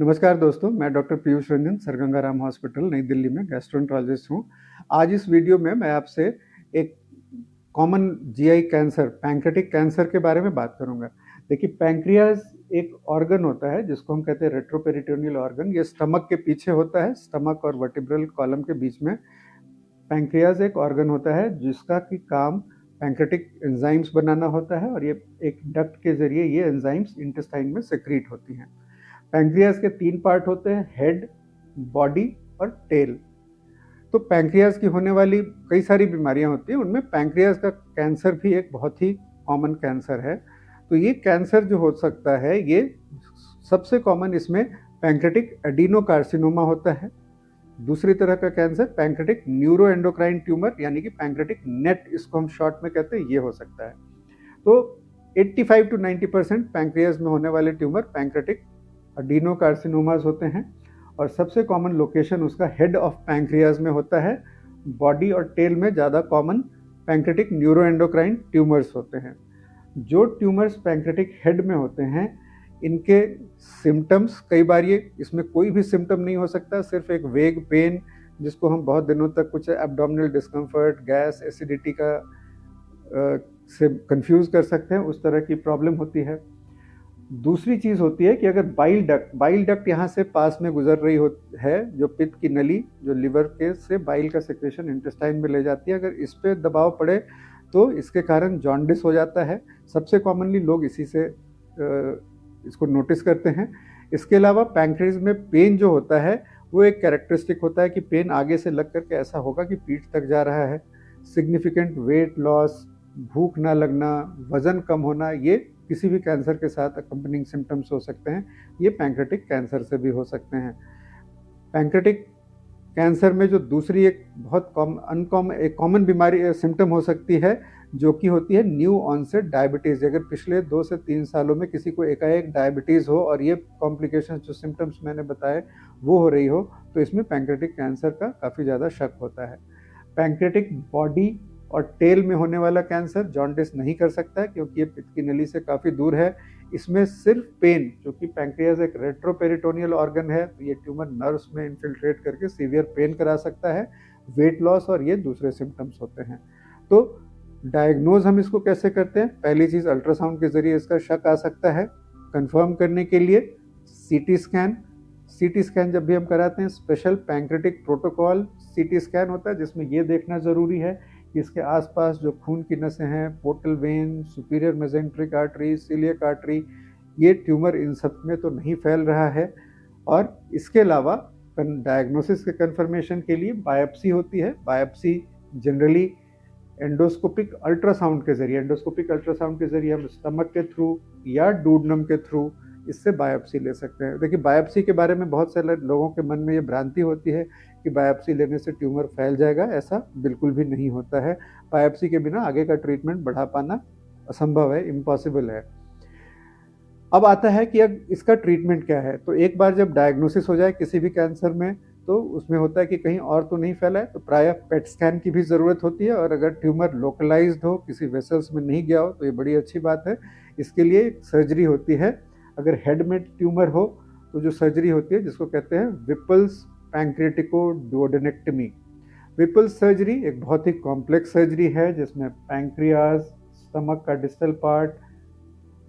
नमस्कार दोस्तों, मैं doctor Piyush Ranjan sir Gangaram hospital नई दिल्ली में गैस्ट्रोएंटरोलॉजिस्ट हूँ। आज इस वीडियो में मैं आपसे एक common GI cancer, pancreatic cancer के बारे में बात करूँगा। देखिए, पैंक्रियाज एक ऑर्गन होता है जिसको हम कहते हैं रेट्रोपेरिटोनियल ऑर्गन। ये स्टमक के पीछे होता है, स्टमक और वर्टिब्रल कॉलम के बीच में पैंक्रियाज एक ऑर्गन होता है जिसका कि काम पैंक्रियाटिक एंजाइम्स बनाना होता है, और ये एक डक्ट के जरिए ये एंजाइम्स इंटेस्टाइन में सेक्रीट होती हैं। पैंक्रियाज के 3 पार्ट होते हैं, हेड, बॉडी और टेल। तो पैंक्रियाज की होने वाली कई सारी बीमारियां होती हैं, उनमें पैंक्रियाज का कैंसर भी एक बहुत ही कॉमन कैंसर है। तो ये कैंसर जो हो सकता है, ये सबसे कॉमन इसमें पैंक्रियाटिक एडिनोकार्सिनोमा होता है। दूसरी तरह का कैंसर पैंक्रियाटिक न्यूरोएंडोक्राइन ट्यूमर यानी कि पैंक्रियाटिक नेट, इसको हम शॉर्ट में कहते हैं, ये हो सकता है। तो 85 to 90% पैंक्रियाज में होने वाले ट्यूमर पैंक्रियाटिक एडिनोकार्सिनोमास होते हैं, और सबसे कॉमन लोकेशन उसका हेड ऑफ पैंक्रियाज में होता है। बॉडी और टेल में ज़्यादा कॉमन पैंक्रियाटिक न्यूरोएंडोक्राइन ट्यूमर्स होते हैं। जो ट्यूमर्स पैंक्रियाटिक हेड में होते हैं, इनके सिम्टम्स कई बार ये इसमें कोई भी सिम्टम नहीं हो सकता, सिर्फ एक वेग पेन जिसको हम बहुत दिनों तक कुछ एब्डोमिनल डिस्कम्फर्ट, गैस, एसिडिटी का से कंफ्यूज कर सकते हैं, उस तरह की प्रॉब्लम होती है। दूसरी चीज़ होती है कि अगर बाइल डक्ट यहाँ से पास में गुजर रही है, जो पित्त की नली जो लिवर के से बाइल का सेक्रेशन इंटेस्टाइन में ले जाती है, अगर इस पे दबाव पड़े तो इसके कारण जॉन्डिस हो जाता है। सबसे कॉमनली लोग इसी से इसको नोटिस करते हैं। इसके अलावा पैंक्रियाज में पेन जो होता है वो एक कैरेक्टरिस्टिक होता है कि पेन आगे से लग करके ऐसा होगा कि पीठ तक जा रहा है। सिग्निफिकेंट वेट लॉस, भूख ना लगना, वजन कम होना, ये किसी भी कैंसर के साथ अकम्पनिंग सिम्टम्स हो सकते हैं। ये पैंक्रियाटिक कैंसर से भी हो सकते हैं। पैंक्रियाटिक कैंसर में जो दूसरी एक बहुत कॉमन बीमारी सिम्टम हो सकती है, जो कि होती है न्यू ऑनसेट डायबिटीज़। अगर पिछले 2 से 3 सालों में किसी को एकाएक डायबिटीज़ हो और ये कॉम्प्लिकेशंस जो सिम्टम्स मैंने बताए वो हो रही हो, तो इसमें पैंक्रियाटिक कैंसर का काफ़ी ज़्यादा शक होता है। पैंक्रियाटिक बॉडी और टेल में होने वाला कैंसर जॉन्डिस नहीं कर सकता है, क्योंकि ये पित्त की नली से काफ़ी दूर है। इसमें सिर्फ पेन, क्योंकि पैंक्रियाज एक रेट्रोपेरिटोनियल ऑर्गन है, तो ये ट्यूमर नर्व्स में इन्फिल्ट्रेट करके सीवियर पेन करा सकता है, वेट लॉस, और ये दूसरे सिम्टम्स होते हैं। तो डायग्नोज हम इसको कैसे करते हैं? पहली चीज़, अल्ट्रासाउंड के जरिए इसका शक आ सकता है। कंफर्म करने के लिए सीटी स्कैन जब भी हम कराते हैं, special pancreatic protocol CT scan होता है, जिसमें ये देखना ज़रूरी है कि इसके आसपास जो खून की नसें हैं, portal vein, superior mesenteric artery, celiac artery, ये ट्यूमर इन सब में तो नहीं फैल रहा है। और इसके अलावा डायग्नोसिस के कंफर्मेशन के लिए बायोप्सी होती है। बायोप्सी जनरली एंडोस्कोपिक अल्ट्रासाउंड के जरिए हम स्टमक के थ्रू या डूडनम के थ्रू इससे बायोप्सी ले सकते हैं। देखिए, बायोप्सी के बारे में बहुत सारे लोगों के मन में ये भ्रांति होती है कि बायोप्सी लेने से ट्यूमर फैल जाएगा। ऐसा बिल्कुल भी नहीं होता है। बायोप्सी के बिना आगे का ट्रीटमेंट बढ़ा पाना असंभव है, इम्पॉसिबल है। अब आता है कि अब इसका ट्रीटमेंट क्या है। तो एक बार जब डायग्नोसिस हो जाए किसी भी कैंसर में, तो उसमें होता है कि कहीं और तो नहीं फैला है, तो प्रायः पेट स्कैन की भी ज़रूरत होती है। और अगर ट्यूमर लोकलाइज्ड हो, किसी वेसल्स में नहीं गया हो, तो ये बड़ी अच्छी बात है। इसके लिए सर्जरी होती है। अगर हेड में ट्यूमर हो तो जो सर्जरी होती है, जिसको कहते हैं विपल्स पैंक्रियाटिको-डुओडेनेक्टमी। विपल्स सर्जरी एक बहुत ही कॉम्प्लेक्स सर्जरी है, जिसमें पैंक्रियाज, स्टमक का डिस्टल पार्ट,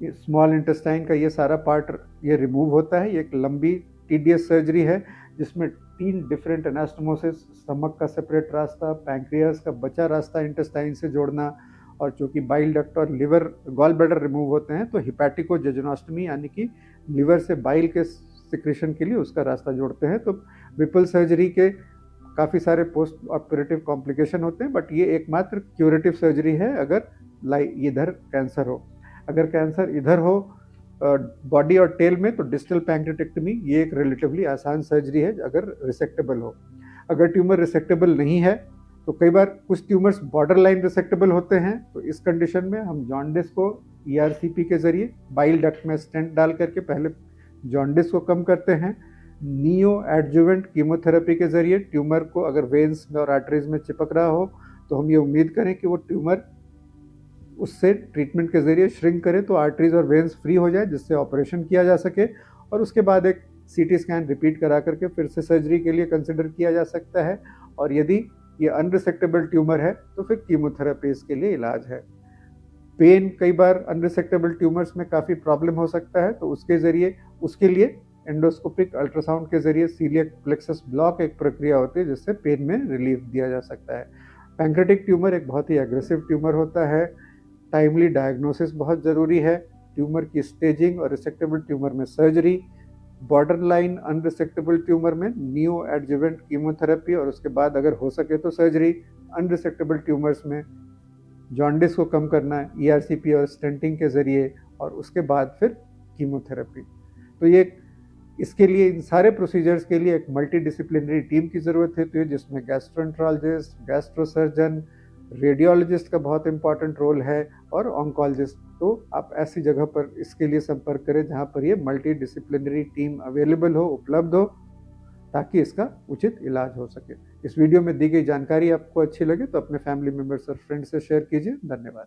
स्मॉल इंटेस्टाइन का ये सारा पार्ट ये रिमूव होता है। ये एक लंबी टीडियस सर्जरी है, जिसमें 3 डिफरेंट एनास्टोमोसिस, स्टमक का सेपरेट रास्ता, पैंक्रियाज का बचा रास्ता इंटेस्टाइन से जोड़ना, और चूँकि बाइल डक्ट और लिवर गॉल ब्लैडर रिमूव होते हैं, तो हिपैटिको जेजुनोस्टमी यानी कि लिवर से बाइल के सिक्रेशन के लिए उसका रास्ता जोड़ते हैं। तो विपल सर्जरी के काफ़ी सारे पोस्ट ऑपरेटिव कॉम्प्लिकेशन होते हैं, बट ये एकमात्र क्यूरेटिव सर्जरी है अगर इधर कैंसर हो। अगर कैंसर इधर हो बॉडी और टेल में, तो डिस्टल पैंक्रियाटेक्टमी ये एक रिलेटिवली आसान सर्जरी है अगर रिसेक्टेबल हो। अगर ट्यूमर रिसेक्टेबल नहीं है, तो कई बार कुछ ट्यूमर्स बॉर्डर लाइन रिसेक्टेबल होते हैं, तो इस कंडीशन में हम जॉन्डिस को ERCP के जरिए बाइल डक्ट में स्टेंट डाल करके पहले जॉन्डिस को कम करते हैं। नियो एडजुवेंट कीमोथेरेपी के जरिए ट्यूमर को अगर वेन्स में और आर्टरीज में चिपक रहा हो, तो हम ये उम्मीद करें कि वो ट्यूमर उससे ट्रीटमेंट के जरिए श्रिंक करे, तो आर्टरीज और वेन्स फ्री हो जाए, जिससे ऑपरेशन किया जा सके। और उसके बाद एक सीटी स्कैन रिपीट करा करके फिर से सर्जरी के लिए कंसिडर किया जा सकता है, और यदि ये अनरिसेक्टेबल ट्यूमर है तो फिर कीमोथेरेपी इसके लिए इलाज है। पेन कई बार अनरिसेक्टेबल ट्यूमर्स में काफ़ी प्रॉब्लम हो सकता है, तो उसके लिए एंडोस्कोपिक अल्ट्रासाउंड के जरिए सीलियक प्लेक्सस ब्लॉक एक प्रक्रिया होती है जिससे पेन में रिलीफ दिया जा सकता है। पैंक्रेटिक ट्यूमर एक बहुत ही एग्रेसिव ट्यूमर होता है, टाइमली डायग्नोसिस बहुत ज़रूरी है, ट्यूमर की स्टेजिंग और रिसेक्टेबल ट्यूमर में सर्जरी, बॉर्डर लाइन अनरिसेक्टेबल ट्यूमर में न्यू एडजुवेंट कीमोथेरेपी और उसके बाद अगर हो सके तो सर्जरी, अनरिसेक्टेबल ट्यूमर्स में जॉन्डिस को कम करना है ईआरसीपी और स्टेंटिंग के ज़रिए, और उसके बाद फिर कीमोथेरेपी। तो ये इसके लिए, इन सारे प्रोसीजर्स के लिए एक मल्टी डिसिप्लिनरी टीम की ज़रूरत होती है जिसमें गैस्ट्रोएंटरोलॉजिस्ट, गैस्ट्रोसर्जन, रेडियोलॉजिस्ट का बहुत इंपॉर्टेंट रोल है और ऑन्कोलॉजिस्ट। तो आप ऐसी जगह पर इसके लिए संपर्क करें जहाँ पर ये मल्टी डिसिप्लिनरी टीम अवेलेबल हो, उपलब्ध हो, ताकि इसका उचित इलाज हो सके। इस वीडियो में दी गई जानकारी आपको अच्छी लगे तो अपने फैमिली मेम्बर्स और फ्रेंड्स से शेयर कीजिए। धन्यवाद।